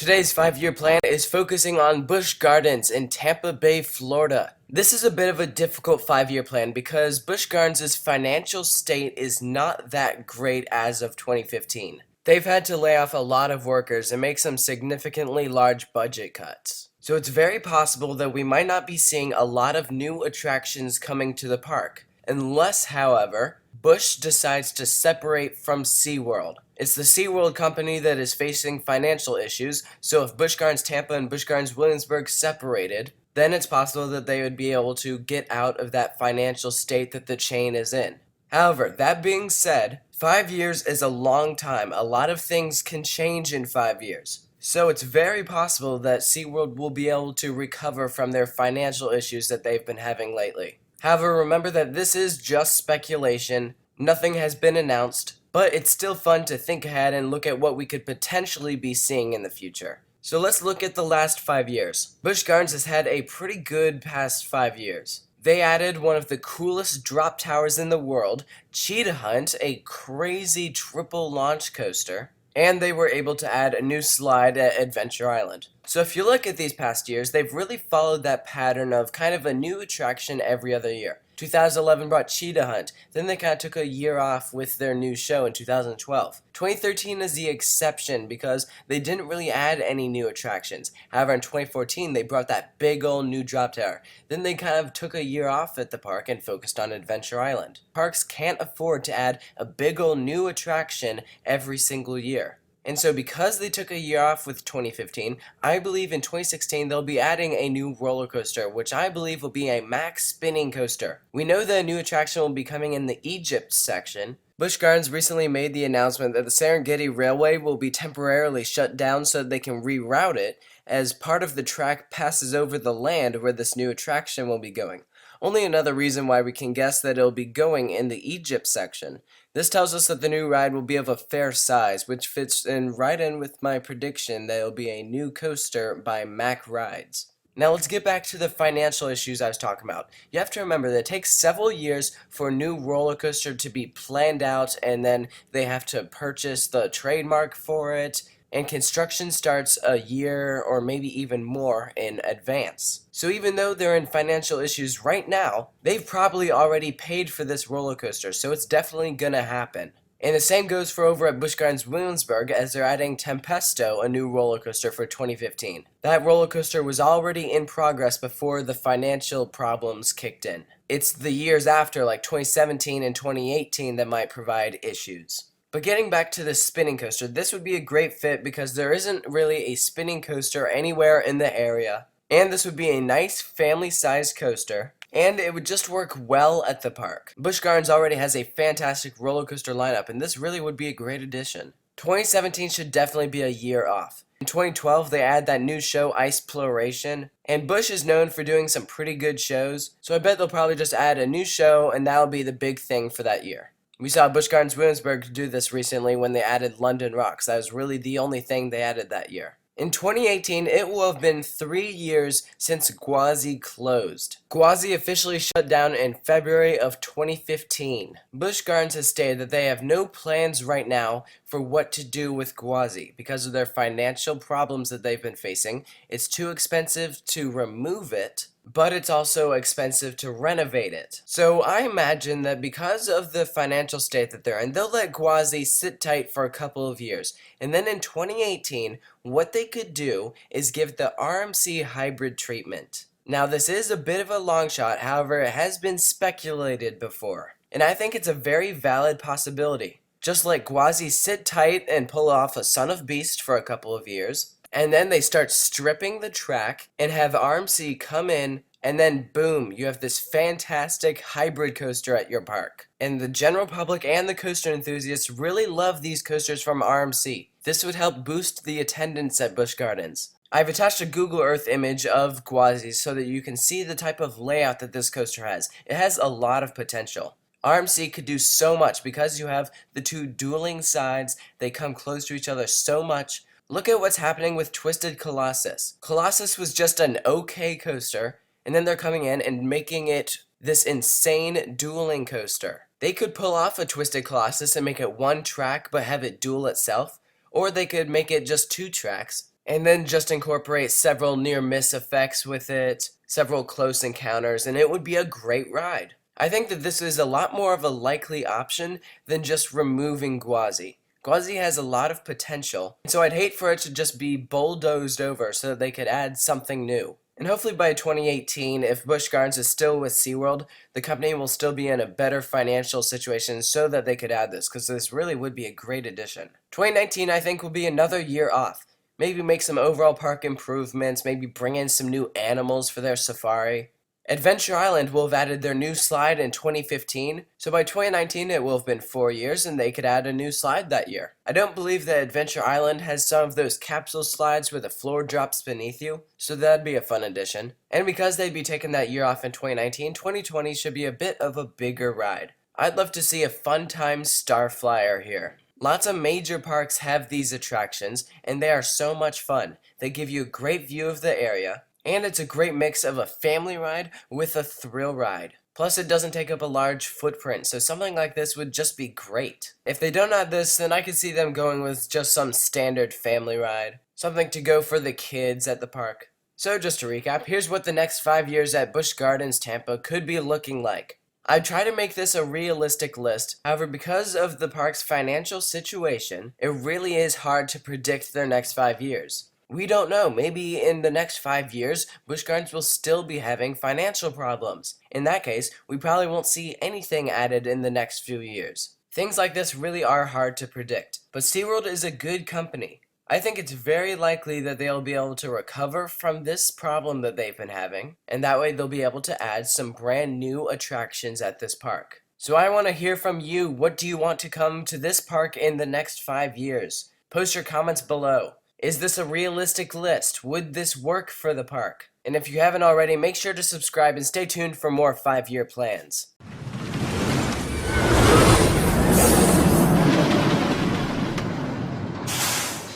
Today's 5-year plan is focusing on Busch Gardens in Tampa Bay, Florida. This is a bit of a difficult 5-year plan because Busch Gardens' financial state is not that great as of 2015. They've had to lay off a lot of workers and make some significantly large budget cuts. So it's very possible that we might not be seeing a lot of new attractions coming to the park. Unless, however, Busch decides to separate from SeaWorld. It's the SeaWorld company that is facing financial issues, so if Busch Gardens Tampa and Busch Gardens Williamsburg separated, then it's possible that they would be able to get out of that financial state that the chain is in. However, that being said, 5 years is a long time. A lot of things can change in 5 years. So it's very possible that SeaWorld will be able to recover from their financial issues that they've been having lately. However, remember that this is just speculation, nothing has been announced, but it's still fun to think ahead and look at what we could potentially be seeing in the future. So let's look at the last 5 years. Busch Gardens has had a pretty good past 5 years. They added one of the coolest drop towers in the world, Cheetah Hunt, a crazy triple launch coaster, and they were able to add a new slide at Adventure Island. So if you look at these past years, they've really followed that pattern of kind of a new attraction every other year. 2011 brought Cheetah Hunt, then they kind of took a year off with their new show in 2012. 2013 is the exception because they didn't really add any new attractions. However, in 2014 they brought that big old new drop tower. Then they kind of took a year off at the park and focused on Adventure Island. Parks can't afford to add a big old new attraction every single year. And so because they took a year off with 2015, I believe in 2016 they'll be adding a new roller coaster, which I believe will be a max spinning coaster. We know that a new attraction will be coming in the Egypt section. Busch Gardens recently made the announcement that the Serengeti Railway will be temporarily shut down so that they can reroute it, as part of the track passes over the land where this new attraction will be going. Only another reason why we can guess that it'll be going in the Egypt section. This tells us that the new ride will be of a fair size, which fits in right in with my prediction that it'll be a new coaster by Mack Rides. Now let's get back to the financial issues I was talking about. You have to remember that it takes several years for a new roller coaster to be planned out, and then they have to purchase the trademark for it, and construction starts a year or maybe even more in advance. So even though they're in financial issues right now, they've probably already paid for this roller coaster, so it's definitely gonna happen. And the same goes for over at Busch Gardens Williamsburg, as they're adding Tempesto, a new roller coaster for 2015. That roller coaster was already in progress before the financial problems kicked in. It's the years after, like 2017 and 2018, that might provide issues. But getting back to the spinning coaster, this would be a great fit because there isn't really a spinning coaster anywhere in the area. And this would be a nice family-sized coaster, and it would just work well at the park. Busch Gardens already has a fantastic roller coaster lineup, and this really would be a great addition. 2017 should definitely be a year off. In 2012, they add that new show, Iceploration, and Busch is known for doing some pretty good shows, so I bet they'll probably just add a new show, and that'll be the big thing for that year. We saw Busch Gardens Williamsburg do this recently when they added London Rocks. That was really the only thing they added that year. In 2018, it will have been 3 years since Gwazi closed. Gwazi officially shut down in February of 2015. Busch Gardens has stated that they have no plans right now for what to do with Gwazi because of their financial problems that they've been facing. It's too expensive to remove it, but it's also expensive to renovate it. So I imagine that because of the financial state that they're in, they'll let Gwazi sit tight for a couple of years. And then in 2018, what they could do is give the RMC hybrid treatment. Now this is a bit of a long shot, however it has been speculated before. And I think it's a very valid possibility. Just let Gwazi sit tight and pull off a Son of Beast for a couple of years, and then they start stripping the track and have RMC come in, and then boom, you have this fantastic hybrid coaster at your park. And the general public and the coaster enthusiasts really love these coasters from RMC. This would help boost the attendance at Busch Gardens. I've attached a Google Earth image of Gwazi so that you can see the type of layout that this coaster has. It has a lot of potential. RMC could do so much because you have the two dueling sides, they come close to each other so much. Look at what's happening with Twisted Colossus. Colossus was just an okay coaster, and then they're coming in and making it this insane dueling coaster. They could pull off a Twisted Colossus and make it one track but have it duel itself, or they could make it just 2 tracks and then just incorporate several near-miss effects with it, several close encounters, and it would be a great ride. I think that this is a lot more of a likely option than just removing Gwazi. Gwazi has a lot of potential, so I'd hate for it to just be bulldozed over so that they could add something new. And hopefully by 2018, if Busch Gardens is still with SeaWorld, the company will still be in a better financial situation so that they could add this, because this really would be a great addition. 2019, I think, will be another year off. Maybe make some overall park improvements, maybe bring in some new animals for their safari. Adventure Island will have added their new slide in 2015, so by 2019 it will have been 4 years and they could add a new slide that year. I don't believe that Adventure Island has some of those capsule slides where the floor drops beneath you, so that'd be a fun addition. And because they'd be taking that year off in 2019, 2020 should be a bit of a bigger ride. I'd love to see a Fun Time Star Flyer here. Lots of major parks have these attractions, and they are so much fun. They give you a great view of the area, and it's a great mix of a family ride with a thrill ride. Plus, it doesn't take up a large footprint, so something like this would just be great. If they don't add this, then I could see them going with just some standard family ride. Something to go for the kids at the park. So just to recap, here's what the next 5 years at Busch Gardens Tampa could be looking like. I try to make this a realistic list, however because of the park's financial situation, it really is hard to predict their next 5 years. We don't know, maybe in the next 5 years, Busch Gardens will still be having financial problems. In that case, we probably won't see anything added in the next few years. Things like this really are hard to predict, but SeaWorld is a good company. I think it's very likely that they'll be able to recover from this problem that they've been having, and that way they'll be able to add some brand new attractions at this park. So I want to hear from you. What do you want to come to this park in the next 5 years? Post your comments below. Is this a realistic list? Would this work for the park? And if you haven't already, make sure to subscribe and stay tuned for more 5-year plans.